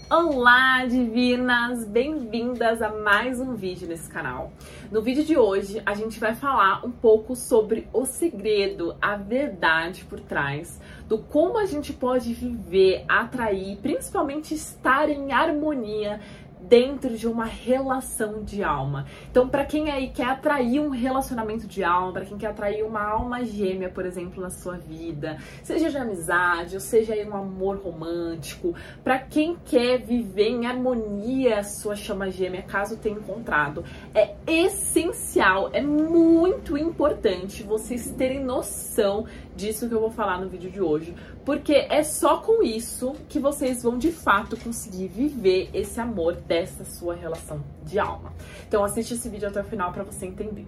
Olá, divinas! Bem-vindas a mais um vídeo nesse canal. No vídeo de hoje, a gente vai falar um pouco sobre o segredo, a verdade por trás do como a gente pode viver, atrair, principalmente estar em harmonia dentro de uma relação de alma. Então, para quem aí quer atrair um relacionamento de alma, para quem quer atrair uma alma gêmea, por exemplo, na sua vida, seja de amizade, ou seja aí um amor romântico, para quem quer viver em harmonia a sua chama gêmea, caso tenha encontrado, é essencial, é muito importante vocês terem noção disso que eu vou falar no vídeo de hoje, porque é só com isso que vocês vão de fato conseguir viver esse amor dessa sua relação de alma. Então assiste esse vídeo até o final para você entender.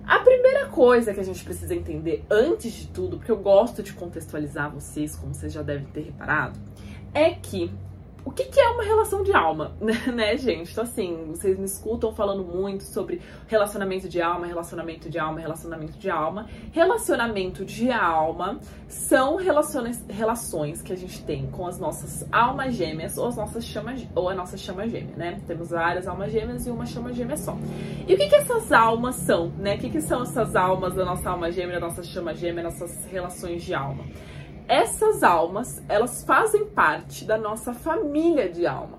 A primeira coisa que a gente precisa entender antes de tudo, porque eu gosto de contextualizar vocês, como vocês já devem ter reparado, é que o que é uma relação de alma, né, gente? Então, assim, vocês me escutam falando muito sobre relacionamento de alma, relacionamento de alma, relacionamento de alma. Relacionamento de alma são relações que a gente tem com as nossas almas gêmeas ou a nossa chama gêmea, né? Temos várias almas gêmeas e uma chama gêmea só. E o que essas almas são, né? O que são essas almas da nossa alma gêmea, da nossa chama gêmea, nossas relações de alma? Essas almas, elas fazem parte da nossa família de alma.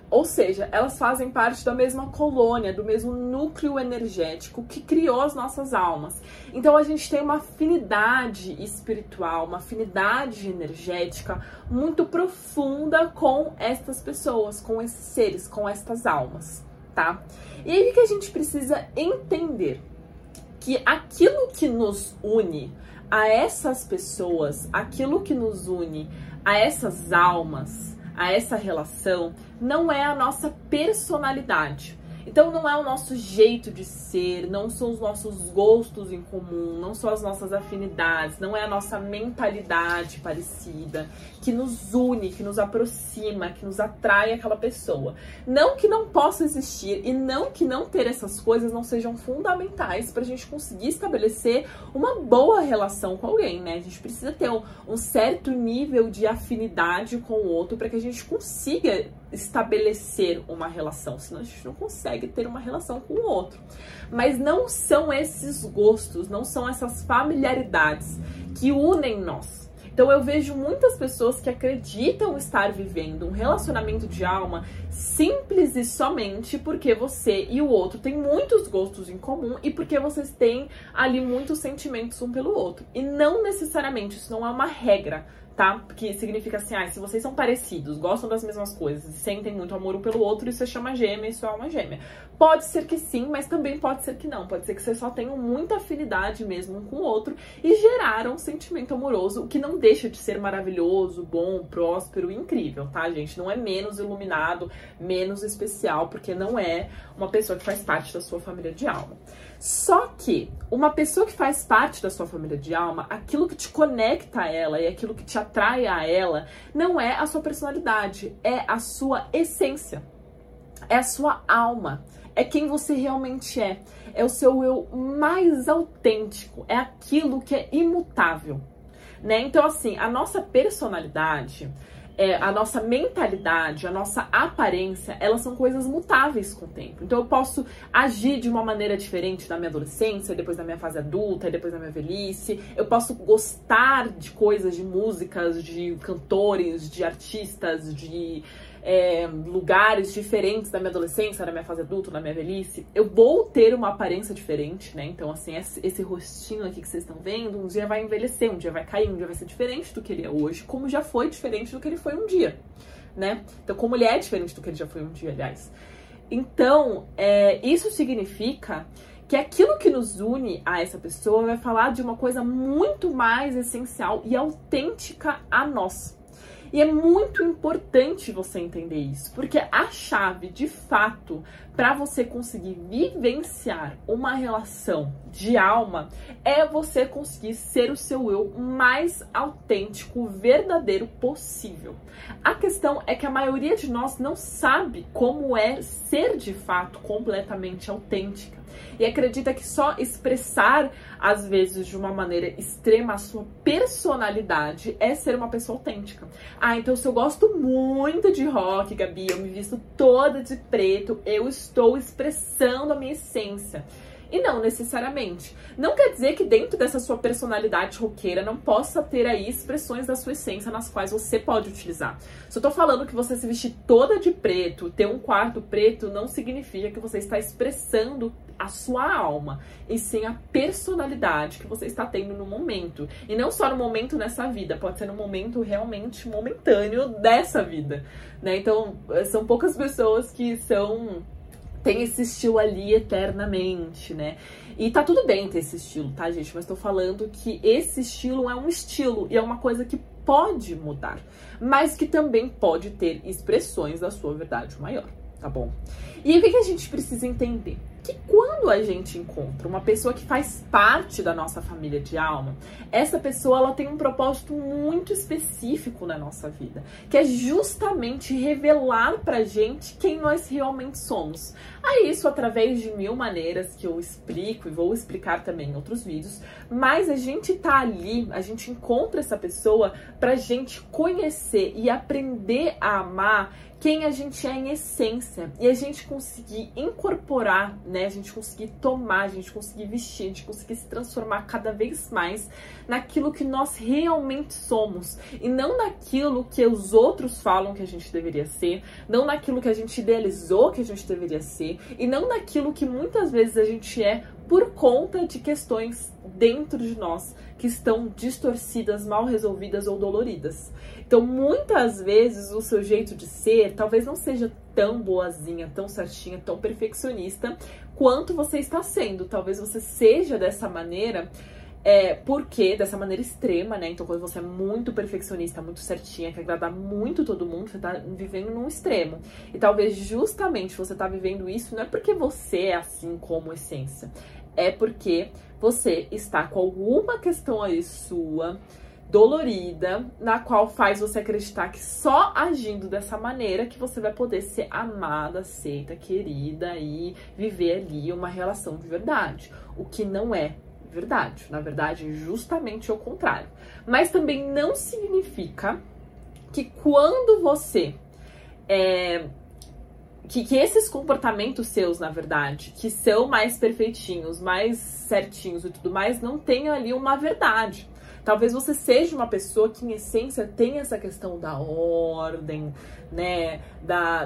Ou seja, elas fazem parte da mesma colônia, do mesmo núcleo energético que criou as nossas almas. Então a gente tem uma afinidade espiritual, uma afinidade energética muito profunda com estas pessoas, com esses seres, com estas almas, tá? E aí o que a gente precisa entender? Que aquilo que nos une a essas pessoas, aquilo que nos une a essas almas, a essa relação, não é a nossa personalidade. Então não é o nosso jeito de ser, não são os nossos gostos em comum, não são as nossas afinidades, não é a nossa mentalidade parecida que nos une, que nos aproxima, que nos atrai àquela pessoa. Não que não possa existir e não que não ter essas coisas não sejam fundamentais para a gente conseguir estabelecer uma boa relação com alguém, né? A gente precisa ter um certo nível de afinidade com o outro para que a gente consiga estabelecer uma relação, senão a gente não consegue ter uma relação com o outro. Mas não são esses gostos, não são essas familiaridades que unem nós. Então eu vejo muitas pessoas que acreditam estar vivendo um relacionamento de alma simples e somente porque você e o outro têm muitos gostos em comum e porque vocês têm ali muitos sentimentos um pelo outro. E não necessariamente, isso não é uma regra, tá? Porque significa assim, se vocês são parecidos, gostam das mesmas coisas e sentem muito amor um pelo outro, isso é chama gêmea, isso é alma gêmea. Pode ser que sim, mas também pode ser que não. Pode ser que vocês só tenham muita afinidade mesmo um com o outro e geraram um sentimento amoroso, o que não deixa de ser maravilhoso, bom, próspero e incrível, tá, gente? Não é menos iluminado, menos especial, porque não é uma pessoa que faz parte da sua família de alma. Só que uma pessoa que faz parte da sua família de alma, aquilo que te conecta a ela e aquilo que te atrai a ela, não é a sua personalidade, é a sua essência, é a sua alma, é quem você realmente é o seu eu mais autêntico, é aquilo que é imutável, né? Então assim, a nossa personalidade, a nossa mentalidade, a nossa aparência, elas são coisas mutáveis com o tempo. Então eu posso agir de uma maneira diferente na minha adolescência, depois na minha fase adulta, depois na minha velhice. Eu posso gostar de coisas, de músicas, de cantores, de artistas, de lugares diferentes da minha adolescência, da minha fase adulta, da minha velhice. Eu vou ter uma aparência diferente, né? Então, assim, esse rostinho aqui que vocês estão vendo, um dia vai envelhecer, um dia vai cair, um dia vai ser diferente do que ele é hoje, como já foi diferente do que ele foi um dia, né? Então, como ele é diferente do que ele já foi um dia, aliás. Então, isso significa que aquilo que nos une a essa pessoa vai falar de uma coisa muito mais essencial e autêntica a nós. E é muito importante você entender isso, porque a chave, de fato, para você conseguir vivenciar uma relação de alma é você conseguir ser o seu eu mais autêntico, verdadeiro possível. A questão é que a maioria de nós não sabe como é ser, de fato, completamente autêntica. E acredita que só expressar, às vezes, de uma maneira extrema a sua personalidade é ser uma pessoa autêntica. Ah, então se eu gosto muito de rock, Gabi, eu me visto toda de preto, eu estou expressando a minha essência. E não necessariamente. Não quer dizer que dentro dessa sua personalidade roqueira não possa ter aí expressões da sua essência nas quais você pode utilizar. Se eu tô falando que você se vestir toda de preto, ter um quarto preto, não significa que você está expressando a sua alma, e sim a personalidade que você está tendo no momento. E não só no momento nessa vida, pode ser no momento realmente momentâneo dessa vida, né? Então, são poucas pessoas que tem esse estilo ali eternamente, né? E tá tudo bem ter esse estilo, tá, gente? Mas tô falando que esse estilo é um estilo e é uma coisa que pode mudar, mas que também pode ter expressões da sua verdade maior, tá bom? E o que a gente precisa entender? Que quando a gente encontra uma pessoa que faz parte da nossa família de alma, essa pessoa ela tem um propósito muito específico na nossa vida, que é justamente revelar pra gente quem nós realmente somos. Aí isso através de 1000 maneiras que eu explico e vou explicar também em outros vídeos, mas a gente tá ali, a gente encontra essa pessoa pra gente conhecer e aprender a amar quem a gente é em essência, e a gente conseguir incorporar, né, a gente conseguir tomar, a gente conseguir vestir, a gente conseguir se transformar cada vez mais naquilo que nós realmente somos, e não naquilo que os outros falam que a gente deveria ser, não naquilo que a gente idealizou que a gente deveria ser, e não naquilo que muitas vezes a gente é por conta de questões dentro de nós que estão distorcidas, mal resolvidas ou doloridas. Então, muitas vezes, o seu jeito de ser talvez não seja tão boazinha, tão certinha, tão perfeccionista quanto você está sendo. Talvez você seja dessa maneira, dessa maneira extrema, né? Então, quando você é muito perfeccionista, muito certinha, quer agradar muito todo mundo, você tá vivendo num extremo. E talvez justamente você tá vivendo isso não é porque você é assim como essência, é porque você está com alguma questão aí sua, dolorida, na qual faz você acreditar que só agindo dessa maneira que você vai poder ser amada, aceita, querida e viver ali uma relação de verdade, o que não é verdade. Na verdade, justamente o contrário. Mas também não significa que quando você que esses comportamentos seus, na verdade, que são mais perfeitinhos, mais certinhos e tudo mais, não tenham ali uma verdade. Talvez você seja uma pessoa que, em essência, tem essa questão da ordem, né,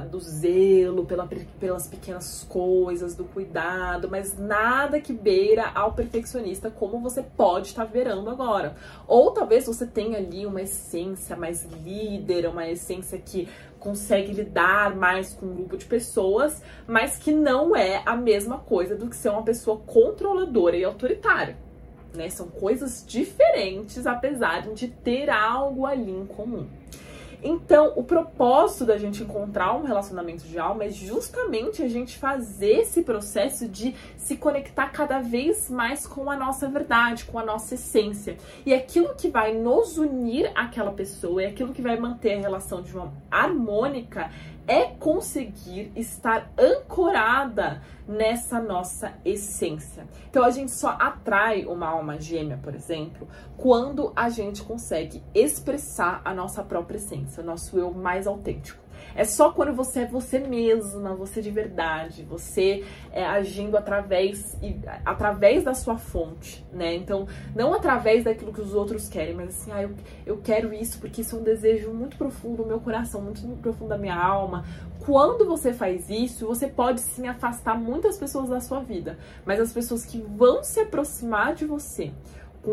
do zelo pelas pequenas coisas, do cuidado, mas nada que beira ao perfeccionista como você pode estar virando agora. Ou talvez você tenha ali uma essência mais líder, uma essência que consegue lidar mais com um grupo de pessoas, mas que não é a mesma coisa do que ser uma pessoa controladora e autoritária. Né? São coisas diferentes, apesar de ter algo ali em comum. Então, o propósito da gente encontrar um relacionamento de alma é justamente a gente fazer esse processo de se conectar cada vez mais com a nossa verdade, com a nossa essência. E aquilo que vai nos unir àquela pessoa, e aquilo que vai manter a relação de uma harmônica, é conseguir estar ancorada nessa nossa essência. Então, a gente só atrai uma alma gêmea, por exemplo, quando a gente consegue expressar a nossa própria essência, o nosso eu mais autêntico. É só quando você é você mesma, você de verdade, você agindo através da sua fonte, né? Então, não através daquilo que os outros querem, mas assim, eu quero isso porque isso é um desejo muito profundo do meu coração, muito profundo da minha alma. Quando você faz isso, você pode sim afastar muitas pessoas da sua vida, mas as pessoas que vão se aproximar de você,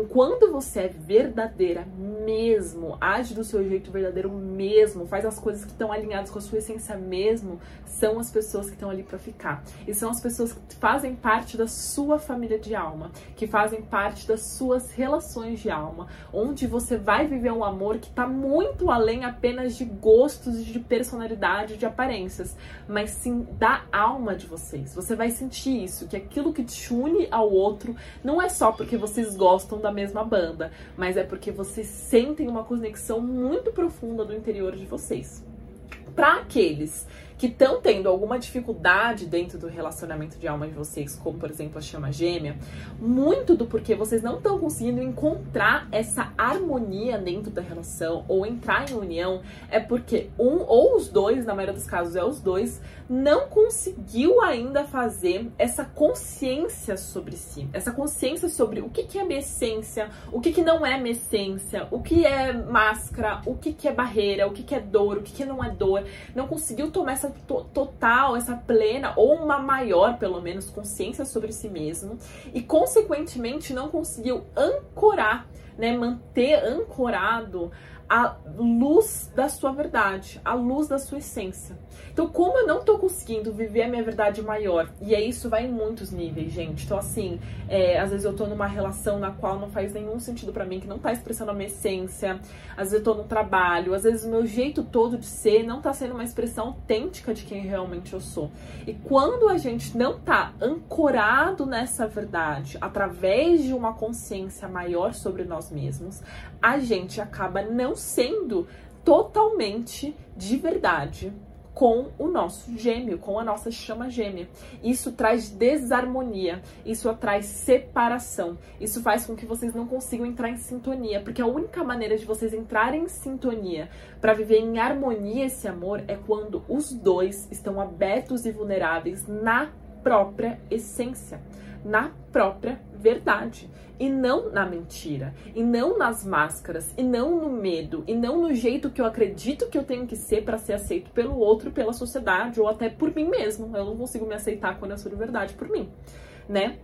quando você é verdadeira mesmo, age do seu jeito verdadeiro mesmo, faz as coisas que estão alinhadas com a sua essência mesmo, são as pessoas que estão ali pra ficar. E são as pessoas que fazem parte da sua família de alma, que fazem parte das suas relações de alma, onde você vai viver um amor que tá muito além apenas de gostos, de personalidade, de aparências, mas sim da alma de vocês. Você vai sentir isso, que aquilo que te une ao outro não é só porque vocês gostam da mesma banda, mas é porque vocês sentem uma conexão muito profunda do interior de vocês. Para aqueles que estão tendo alguma dificuldade dentro do relacionamento de alma de vocês, como por exemplo a chama gêmea, muito do porquê vocês não estão conseguindo encontrar essa harmonia dentro da relação ou entrar em união é porque um ou os dois, na maioria dos casos é os dois, não conseguiu ainda fazer essa consciência sobre si, essa consciência sobre o que é minha essência, o que não é minha essência, o que é máscara, o que é barreira, o que é dor, o que não é dor. Não conseguiu tomar essa total, essa plena ou uma maior, pelo menos, consciência sobre si mesmo e, consequentemente, não conseguiu ancorar, né, manter ancorado a luz da sua verdade, a luz da sua essência. Então, como eu não tô conseguindo viver a minha verdade maior, e é isso, vai em muitos níveis, gente. Então, assim, às vezes eu tô numa relação na qual não faz nenhum sentido pra mim, que não tá expressando a minha essência. Às vezes eu tô num trabalho, às vezes o meu jeito todo de ser não tá sendo uma expressão autêntica de quem realmente eu sou. E quando a gente não tá ancorado nessa verdade, através de uma consciência maior sobre nós mesmos, a gente acaba não sendo totalmente de verdade com o nosso gêmeo, com a nossa chama gêmea. Isso traz desarmonia, isso traz separação, isso faz com que vocês não consigam entrar em sintonia, porque a única maneira de vocês entrarem em sintonia para viver em harmonia esse amor é quando os dois estão abertos e vulneráveis na própria essência, na própria verdade, e não na mentira, e não nas máscaras, e não no medo, e não no jeito que eu acredito que eu tenho que ser para ser aceito pelo outro, pela sociedade, ou até por mim mesmo. Eu não consigo me aceitar quando eu sou de verdade por mim, né?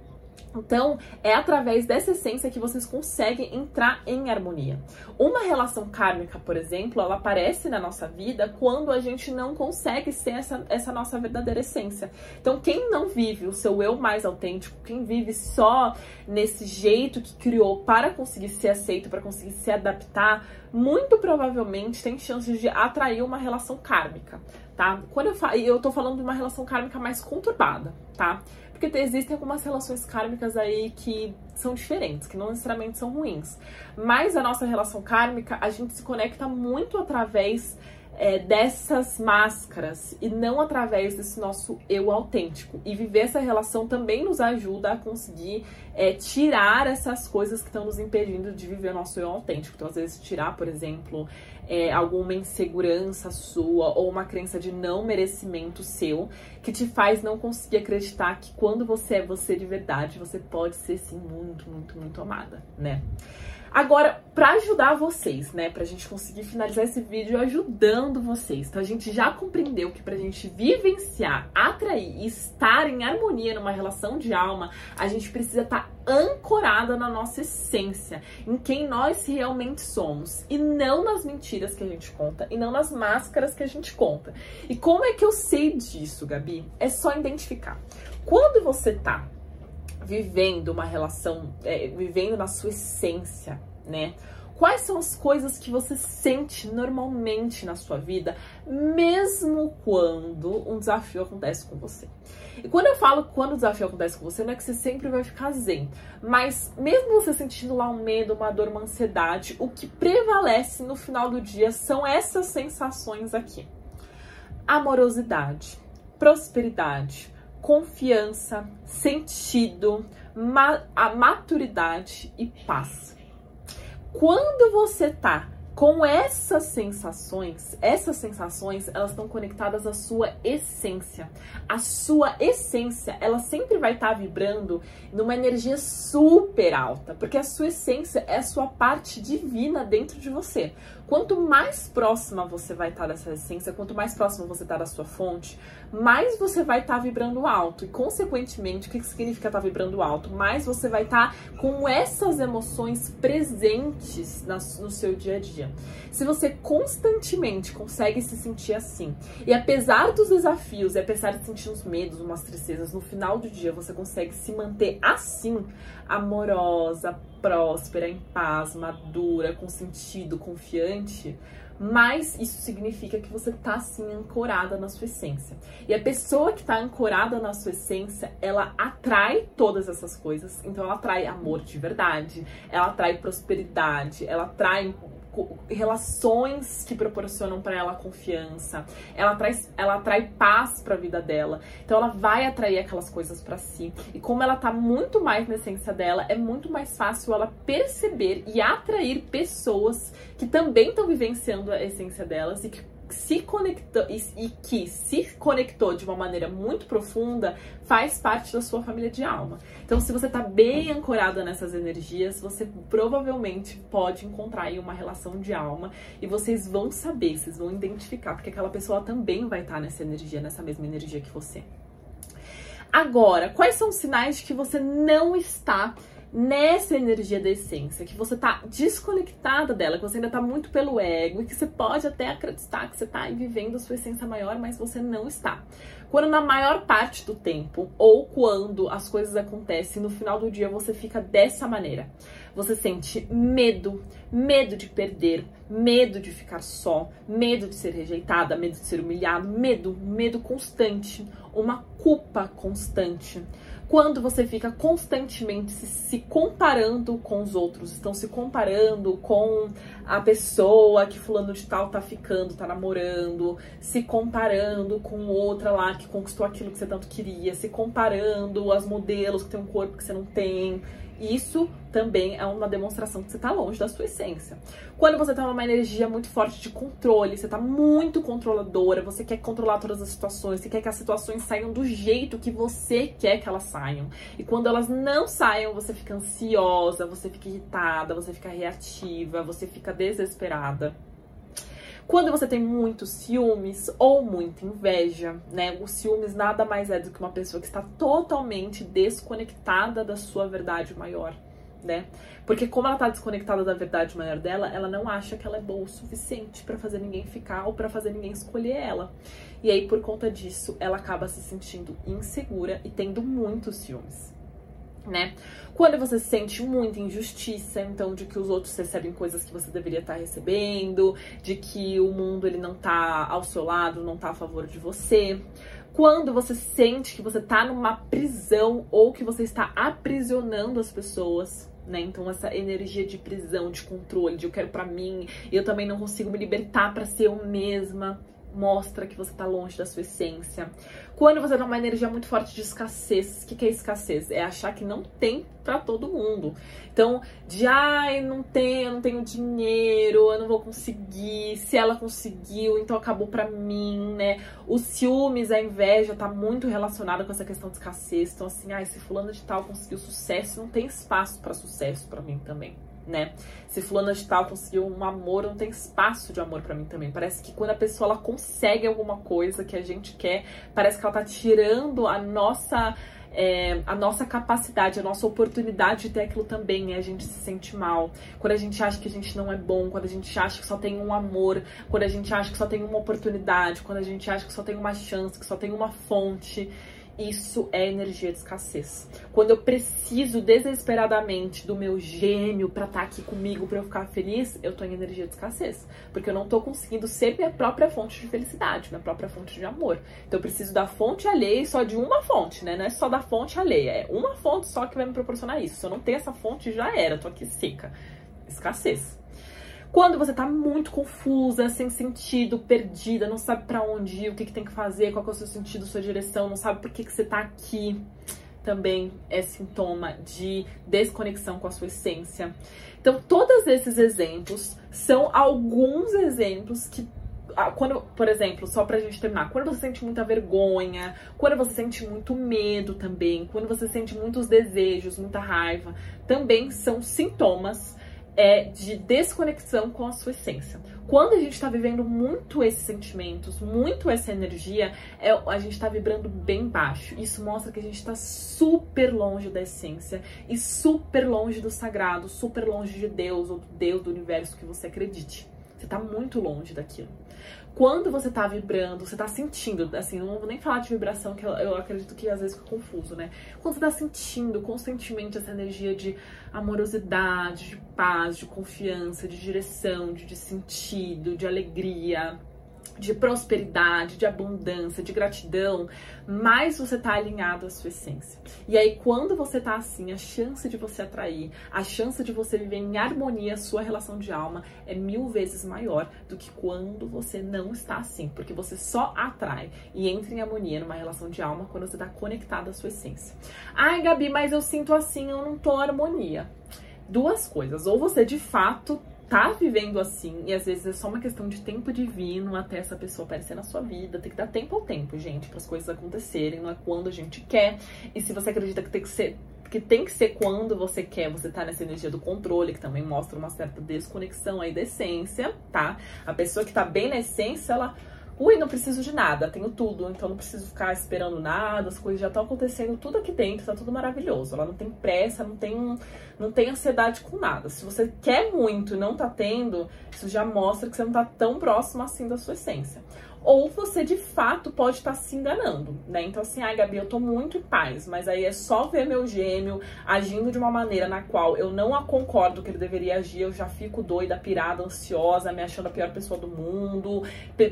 Então, é através dessa essência que vocês conseguem entrar em harmonia. Uma relação kármica, por exemplo, ela aparece na nossa vida quando a gente não consegue ser essa nossa verdadeira essência. Então, quem não vive o seu eu mais autêntico, quem vive só nesse jeito que criou para conseguir ser aceito, para conseguir se adaptar, muito provavelmente tem chances de atrair uma relação kármica, tá? Quando eu tô falando de uma relação kármica mais conturbada, tá? Porque existem algumas relações kármicas aí que são diferentes, que não necessariamente são ruins. Mas a nossa relação kármica, a gente se conecta muito através dessas máscaras e não através desse nosso eu autêntico. E viver essa relação também nos ajuda a conseguir tirar essas coisas que estão nos impedindo de viver o nosso eu autêntico. Então, às vezes, tirar, por exemplo, alguma insegurança sua ou uma crença de não merecimento seu, que te faz não conseguir acreditar que quando você é você de verdade, você pode ser, sim, muito, muito, muito amada, né? Agora, pra ajudar vocês, né, pra gente conseguir finalizar esse vídeo ajudando vocês. Então, a gente já compreendeu que pra gente vivenciar, atrair e estar em harmonia numa relação de alma, a gente precisa estar ancorada na nossa essência, em quem nós realmente somos, e não nas mentiras que a gente conta, e não nas máscaras que a gente conta. E como é que eu sei disso, Gabi? É só identificar. Quando você tá vivendo uma relação, vivendo na sua essência, né? Quais são as coisas que você sente normalmente na sua vida, mesmo quando um desafio acontece com você? E quando eu falo quando o desafio acontece com você, não é que você sempre vai ficar zen, mas mesmo você sentindo lá um medo, uma dor, uma ansiedade, o que prevalece no final do dia são essas sensações aqui: amorosidade, prosperidade, confiança, sentido, a maturidade e paz. Quando você tá com essas sensações, elas estão conectadas à sua essência. A sua essência, ela sempre vai estar vibrando numa energia super alta, porque a sua essência é a sua parte divina dentro de você. Quanto mais próxima você vai estar dessa essência, quanto mais próximo você está da sua fonte, mais você vai estar vibrando alto. E, consequentemente, o que significa estar vibrando alto? Mais você vai estar com essas emoções presentes no seu dia a dia. Se você constantemente consegue se sentir assim, e apesar dos desafios, e apesar de sentir uns medos, umas tristezas, no final do dia você consegue se manter assim, amorosa, próspera, em paz, madura, com sentido, confiante, mas isso significa que você tá assim ancorada na sua essência. E a pessoa que tá ancorada na sua essência, ela atrai todas essas coisas. Então ela atrai amor de verdade, ela atrai prosperidade, ela atrai relações que proporcionam para ela confiança, ela atrai paz para a vida dela, então ela vai atrair aquelas coisas para si, e como ela tá muito mais na essência dela, é muito mais fácil ela perceber e atrair pessoas que também estão vivenciando a essência delas e que se conectou de uma maneira muito profunda, faz parte da sua família de alma. Então, se você tá bem ancorada nessas energias, você provavelmente pode encontrar aí uma relação de alma e vocês vão saber, vocês vão identificar, porque aquela pessoa também vai estar nessa energia, nessa mesma energia que você. Agora, quais são os sinais de que você não está nessa energia da essência, que você tá desconectada dela, que você ainda tá muito pelo ego e que você pode até acreditar que você tá vivendo a sua essência maior, mas você não está. Quando na maior parte do tempo, ou quando as coisas acontecem, no final do dia você fica dessa maneira. Você sente medo, medo de perder, medo de ficar só, medo de ser rejeitada, medo de ser humilhada, medo constante, uma culpa constante. Quando você fica constantemente se comparando com os outros, estão se comparando com a pessoa que fulano de tal tá ficando, tá namorando, se comparando com outra lá que conquistou aquilo que você tanto queria, se comparando as modelos que tem um corpo que você não tem. Isso também é uma demonstração que você tá longe da sua essência. Quando você tá numa energia muito forte de controle, você tá muito controladora, você quer controlar todas as situações, você quer que as situações saiam do jeito que você quer que elas saiam. E quando elas não saiam, você fica ansiosa, você fica irritada, você fica reativa, você fica desesperada. Quando você tem muitos ciúmes ou muita inveja, né? O ciúmes nada mais é do que uma pessoa que está totalmente desconectada da sua verdade maior, né? Porque como ela tá desconectada da verdade maior dela, ela não acha que ela é boa o suficiente pra fazer ninguém ficar ou pra fazer ninguém escolher ela. E aí, por conta disso, ela acaba se sentindo insegura e tendo muitos ciúmes, né? Quando você sente muita injustiça, então de que os outros recebem coisas que você deveria estar recebendo, de que o mundo ele não tá ao seu lado, não tá a favor de você. Quando você sente que você tá numa prisão ou que você está aprisionando as pessoas, né? Então essa energia de prisão, de controle, de eu quero pra mim, e eu também não consigo me libertar pra ser eu mesma, mostra que você tá longe da sua essência. Quando você tá numa energia muito forte de escassez, o que é escassez? É achar que não tem pra todo mundo. Então, ai, eu não tenho dinheiro, eu não vou conseguir, se ela conseguiu, então acabou pra mim, né? Os ciúmes, a inveja tá muito relacionada com essa questão de escassez. Então, assim, ai, se fulano de tal conseguiu sucesso, não tem espaço pra sucesso pra mim também, né? Se fulana de tal conseguiu um amor, não tem espaço de amor pra mim também. Parece que quando a pessoa ela consegue alguma coisa que a gente quer, parece que ela tá tirando a nossa capacidade, a nossa oportunidade de ter aquilo também, e a gente se sente mal. Quando a gente acha que a gente não é bom, quando a gente acha que só tem um amor, quando a gente acha que só tem uma oportunidade, quando a gente acha que só tem uma chance, que só tem uma fonte. Isso é energia de escassez. Quando eu preciso desesperadamente do meu gênio pra estar aqui comigo, pra eu ficar feliz, eu tô em energia de escassez. Porque eu não tô conseguindo ser minha própria fonte de felicidade, minha própria fonte de amor. Então eu preciso da fonte alheia e só de uma fonte, né? Não é só da fonte alheia, é uma fonte só que vai me proporcionar isso. Se eu não tenho essa fonte, já era, eu tô aqui seca. Escassez. Quando você tá muito confusa, sem sentido, perdida, não sabe pra onde ir, o que tem que fazer, qual que é o seu sentido, sua direção, não sabe por que você tá aqui, também é sintoma de desconexão com a sua essência. Então, todos esses exemplos são alguns exemplos que, quando, por exemplo, só pra gente terminar, quando você sente muita vergonha, quando você sente muito medo também, quando você sente muitos desejos, muita raiva, também são sintomas de desconexão com a sua essência. Quando a gente tá vivendo muito esses sentimentos, muito essa energia, a gente tá vibrando bem baixo. Isso mostra que a gente tá super longe da essência e super longe do sagrado, super longe de Deus ou do Deus do universo que você acredite. Você tá muito longe daquilo. Quando você tá vibrando, você tá sentindo, assim, não vou nem falar de vibração, que eu acredito que às vezes fica confuso, né? Quando você tá sentindo constantemente essa energia de amorosidade, de paz, de confiança, de direção, de sentido, de alegria, de prosperidade, de abundância, de gratidão, mais você tá alinhado à sua essência. E aí, quando você tá assim, a chance de você atrair, a chance de você viver em harmonia a sua relação de alma é 1000 vezes maior do que quando você não está assim, porque você só atrai e entra em harmonia numa relação de alma quando você tá conectado à sua essência. Ai, Gabi, mas eu sinto assim, eu não tô em harmonia. Duas coisas, ou você de fato tá vivendo assim, e às vezes é só uma questão de tempo divino até essa pessoa aparecer na sua vida. Tem que dar tempo ao tempo, gente, para as coisas acontecerem, não é quando a gente quer. E se você acredita que tem que ser quando você quer, você tá nessa energia do controle, que também mostra uma certa desconexão aí da essência, tá? A pessoa que tá bem na essência, ela... Ui, não preciso de nada, tenho tudo, então não preciso ficar esperando nada, as coisas já estão acontecendo tudo aqui dentro, tá tudo maravilhoso. Ela não tem pressa, não tem ansiedade com nada. Se você quer muito e não tá tendo, isso já mostra que você não tá tão próximo assim da sua essência. Ou você, de fato, pode estar se enganando, né? Então, assim, ai, Gabi, eu tô muito em paz, mas aí é só ver meu gêmeo agindo de uma maneira na qual eu não concordo que ele deveria agir, eu já fico doida, pirada, ansiosa, me achando a pior pessoa do mundo,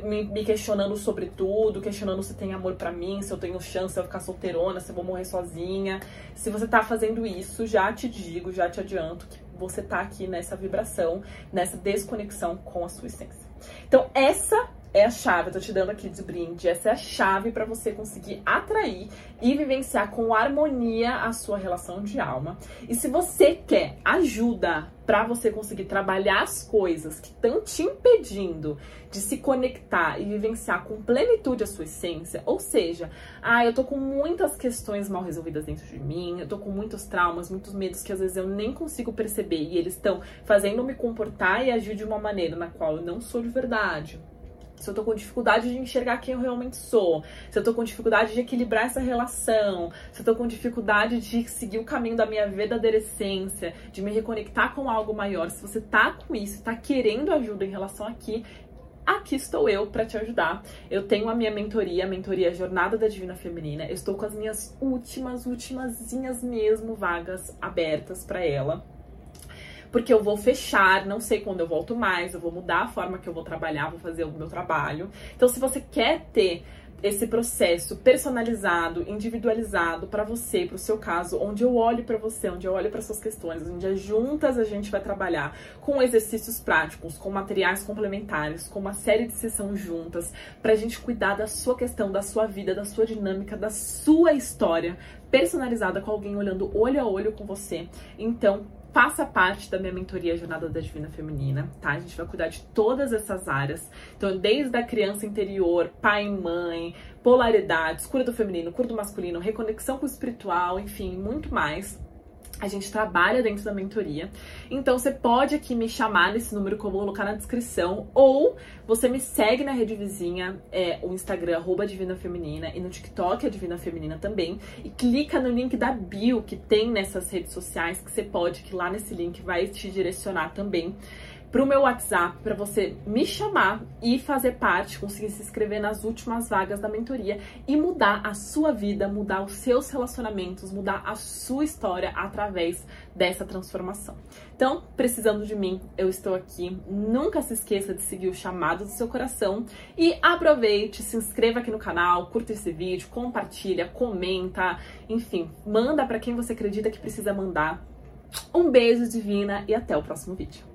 me questionando sobre tudo, questionando se tem amor pra mim, se eu tenho chance, se eu ficar solteirona, se eu vou morrer sozinha. Se você tá fazendo isso, já te digo, já te adianto que você tá aqui nessa vibração, nessa desconexão com a sua essência. Então, essa é a chave, eu tô te dando aqui de brinde, essa é a chave para você conseguir atrair e vivenciar com harmonia a sua relação de alma. E se você quer ajuda para você conseguir trabalhar as coisas que estão te impedindo de se conectar e vivenciar com plenitude a sua essência, ou seja, eu tô com muitas questões mal resolvidas dentro de mim, eu tô com muitos traumas, muitos medos que às vezes eu nem consigo perceber e eles estão fazendo eu me comportar e agir de uma maneira na qual eu não sou de verdade. Se eu tô com dificuldade de enxergar quem eu realmente sou, se eu tô com dificuldade de equilibrar essa relação, se eu tô com dificuldade de seguir o caminho da minha verdadeira essência, de me reconectar com algo maior, se você tá com isso, tá querendo ajuda em relação aqui estou eu para te ajudar. Eu tenho a minha mentoria, a mentoria Jornada da Divina Feminina. Eu estou com as minhas ultimazinhas mesmo vagas abertas para ela. Porque eu vou fechar, não sei quando eu volto mais, eu vou mudar a forma que eu vou trabalhar, vou fazer o meu trabalho. Então, se você quer ter esse processo personalizado, individualizado para você, para o seu caso, onde eu olho para você, onde eu olho para suas questões, onde juntas a gente vai trabalhar com exercícios práticos, com materiais complementares, com uma série de sessões juntas, para a gente cuidar da sua questão, da sua vida, da sua dinâmica, da sua história, personalizada com alguém olhando olho a olho com você. Então, faça parte da minha mentoria Jornada da Divina Feminina, tá? A gente vai cuidar de todas essas áreas. Então, desde a criança interior, pai e mãe, polaridades, cura do feminino, cura do masculino, reconexão com o espiritual, enfim, muito mais. A gente trabalha dentro da mentoria. Então, você pode aqui me chamar nesse número que eu vou colocar na descrição, ou você me segue na rede vizinha, o Instagram, @DivinaFeminina, e no TikTok, a Divina Feminina também, e clica no link da bio que tem nessas redes sociais, que você pode, que lá nesse link vai te direcionar também pro meu WhatsApp, para você me chamar e fazer parte, conseguir se inscrever nas últimas vagas da mentoria e mudar a sua vida, mudar os seus relacionamentos, mudar a sua história através dessa transformação. Então, precisando de mim, eu estou aqui. Nunca se esqueça de seguir o chamado do seu coração e aproveite, se inscreva aqui no canal, curta esse vídeo, compartilha, comenta, enfim, manda para quem você acredita que precisa mandar. Um beijo, divina, e até o próximo vídeo.